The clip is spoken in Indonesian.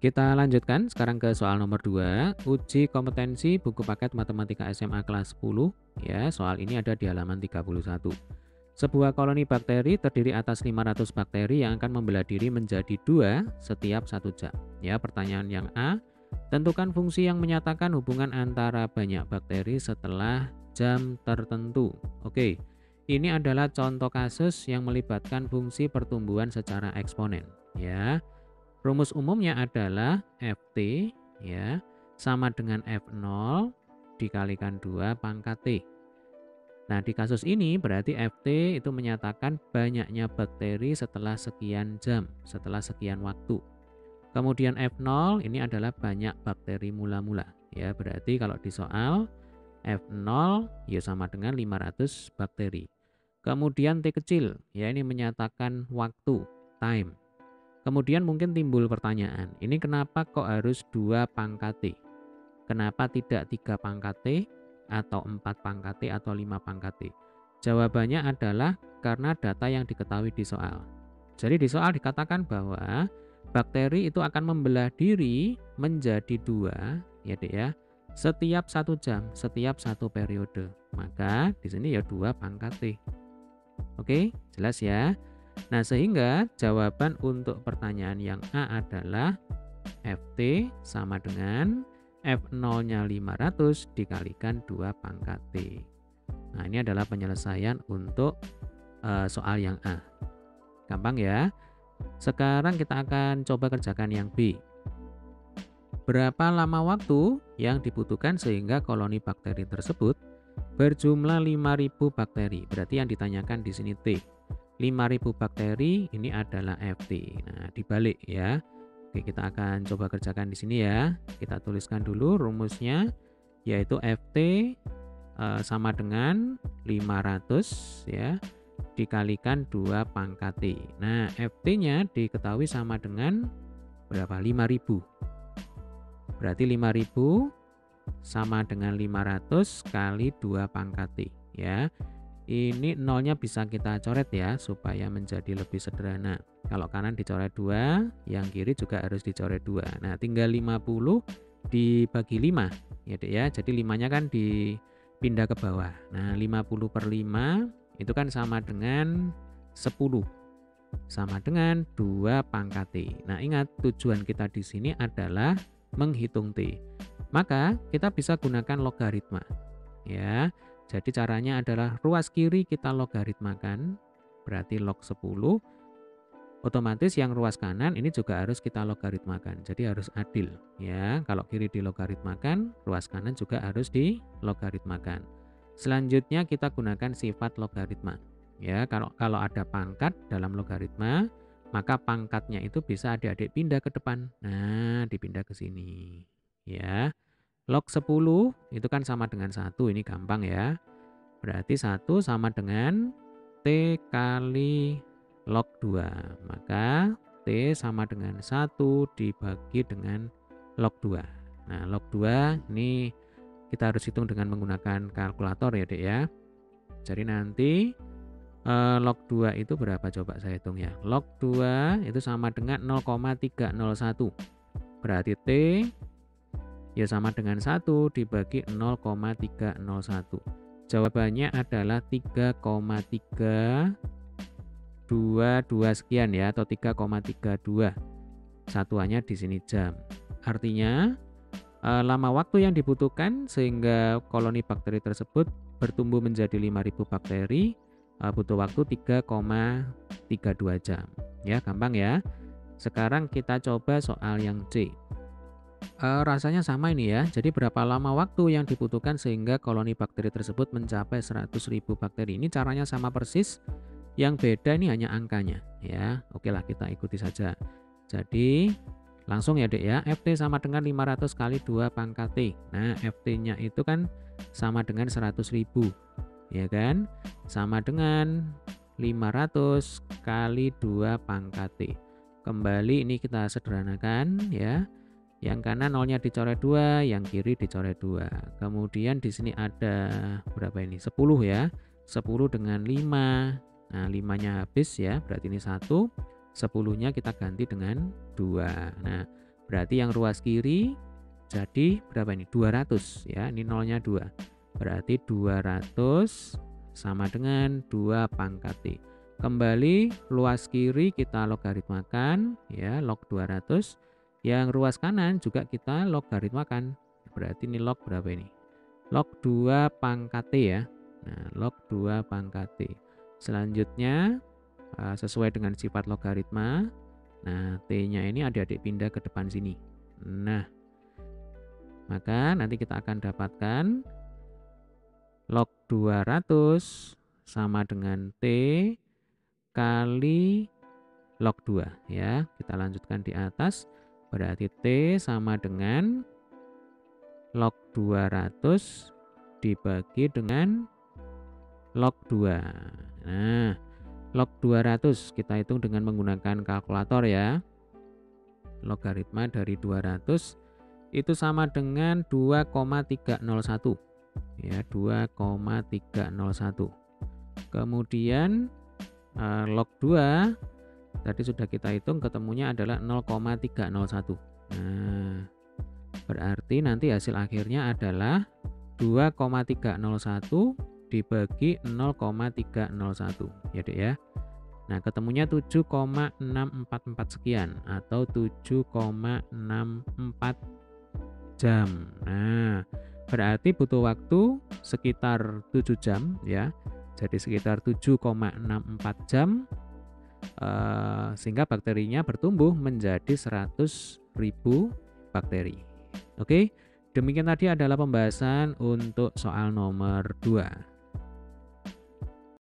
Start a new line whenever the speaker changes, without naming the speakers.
Kita lanjutkan sekarang ke soal nomor 2, uji kompetensi buku paket matematika SMA kelas 10. Ya, soal ini ada di halaman 31. Sebuah koloni bakteri terdiri atas 500 bakteri yang akan membelah diri menjadi 2 setiap 1 jam. Ya, pertanyaan yang A, tentukan fungsi yang menyatakan hubungan antara banyak bakteri setelah jam tertentu. Oke, ini adalah contoh kasus yang melibatkan fungsi pertumbuhan secara eksponen. Ya, rumus umumnya adalah Ft ya sama dengan F0 dikalikan 2 pangkat T. Nah, di kasus ini berarti Ft itu menyatakan banyaknya bakteri setelah sekian jam, setelah sekian waktu. Kemudian F0 ini adalah banyak bakteri mula-mula. Ya, berarti kalau di soal F0 ya sama dengan 500 bakteri. Kemudian T kecil, ya ini menyatakan waktu, time. Kemudian mungkin timbul pertanyaan, ini kenapa kok harus 2 pangkat T? Kenapa tidak 3 pangkat T atau 4 pangkat T atau 5 pangkat T? Jawabannya adalah karena data yang diketahui di soal. Jadi di soal dikatakan bahwa bakteri itu akan membelah diri menjadi 2, ya Dek ya, setiap 1 jam, setiap 1 periode. Maka di sini ya 2 pangkat T. Oke, jelas ya? Nah, sehingga jawaban untuk pertanyaan yang A adalah Ft sama dengan F0-nya 500 dikalikan 2 pangkat T. Nah, ini adalah penyelesaian untuk soal yang A. Gampang ya? Sekarang kita akan coba kerjakan yang B. Berapa lama waktu yang dibutuhkan sehingga koloni bakteri tersebut berjumlah 5.000 bakteri? Berarti yang ditanyakan di sini T. 5.000 bakteri ini adalah Ft. Nah, dibalik ya. Oke, kita akan coba kerjakan di sini ya. Kita tuliskan dulu rumusnya, yaitu Ft sama dengan 500 ya dikalikan 2 pangkat T. Nah, Ft-nya diketahui sama dengan berapa? 5.000. Berarti 5.000 sama dengan 500 kali 2 pangkat T ya. Ini nolnya bisa kita coret ya supaya menjadi lebih sederhana. Kalau kanan dicoret 2, yang kiri juga harus dicoret 2. Nah, tinggal 50 dibagi 5 ya Dek ya. Jadi 5-nya kan dipindah ke bawah. Nah, 50 per 5 itu kan sama dengan 10. Sama dengan 2 pangkat T. Nah, ingat tujuan kita di sini adalah menghitung T. Maka kita bisa gunakan logaritma. Ya. Jadi caranya adalah ruas kiri kita logaritmakan, berarti log 10. Otomatis yang ruas kanan ini juga harus kita logaritmakan. Jadi harus adil ya. Kalau kiri dilogaritmakan, ruas kanan juga harus dilogaritmakan. Selanjutnya kita gunakan sifat logaritma. Ya, kalau ada pangkat dalam logaritma, maka pangkatnya itu bisa adik-adik pindah ke depan. Nah, dipindah ke sini. Ya. Log 10 itu kan sama dengan 1, ini gampang ya. Berarti 1 sama dengan T kali log 2. Maka T sama dengan 1 dibagi dengan log 2. Nah, log 2 ini kita harus hitung dengan menggunakan kalkulator ya Dek ya. Jadi nanti log 2 itu berapa coba saya hitung ya. Log 2 itu sama dengan 0,301. Berarti T ya sama dengan 1 dibagi 0,301. Jawabannya adalah 3,322 sekian ya, atau 3,32. Satuannya di sini jam. Artinya lama waktu yang dibutuhkan sehingga koloni bakteri tersebut bertumbuh menjadi 5.000 bakteri butuh waktu 3,32 jam. Ya, gampang ya. Sekarang kita coba soal yang C. Rasanya sama ini ya. Jadi berapa lama waktu yang dibutuhkan sehingga koloni bakteri tersebut mencapai 100.000 bakteri? Ini caranya sama persis. Yang beda ini hanya angkanya ya. Oke lah, kita ikuti saja. Jadi langsung ya Dek ya. Ft sama dengan 500 kali 2 pangkat T. Nah, Ft-nya itu kan sama dengan 100.000. Ya kan? Sama dengan 500 kali 2 pangkat T. Kembali ini kita sederhanakan ya. Yang kanan nolnya dicoret 2, yang kiri dicoret 2. Kemudian di sini ada berapa ini? 10 ya. 10 dengan 5. Nah, 5-nya habis ya, berarti ini 1. 10-nya kita ganti dengan 2. Nah, Berarti yang ruas kiri jadi berapa ini? 200 ya. Ini nolnya 2. Berarti 200 sama dengan 2 pangkat T. Kembali luas kiri kita logaritmakan ya, log 200. Yang ruas kanan juga kita logaritmakan. Berarti ini log berapa ini? Log 2 pangkat T ya. Nah, log 2 pangkat T. Selanjutnya sesuai dengan sifat logaritma. Nah, T-nya ini adik-adik pindah ke depan sini. Nah, maka nanti kita akan dapatkan log 200 sama dengan T kali log 2 ya. Kita lanjutkan di atas. Berarti T sama dengan log 200 dibagi dengan log 2. Nah, log 200 kita hitung dengan menggunakan kalkulator ya. Logaritma dari 200 itu sama dengan 2,301 ya, 2,301. Kemudian log 2 tadi sudah kita hitung, ketemunya adalah 0,301. Nah, berarti nanti hasil akhirnya adalah 2,301 dibagi 0,301 ya Dek ya. Nah, ketemunya 7,644 sekian atau 7,64 jam. Nah, berarti butuh waktu sekitar 7 jam ya. Jadi sekitar 7,64 jam sehingga bakterinya bertumbuh menjadi 100.000 bakteri. Oke, demikian tadi adalah pembahasan untuk soal nomor 2.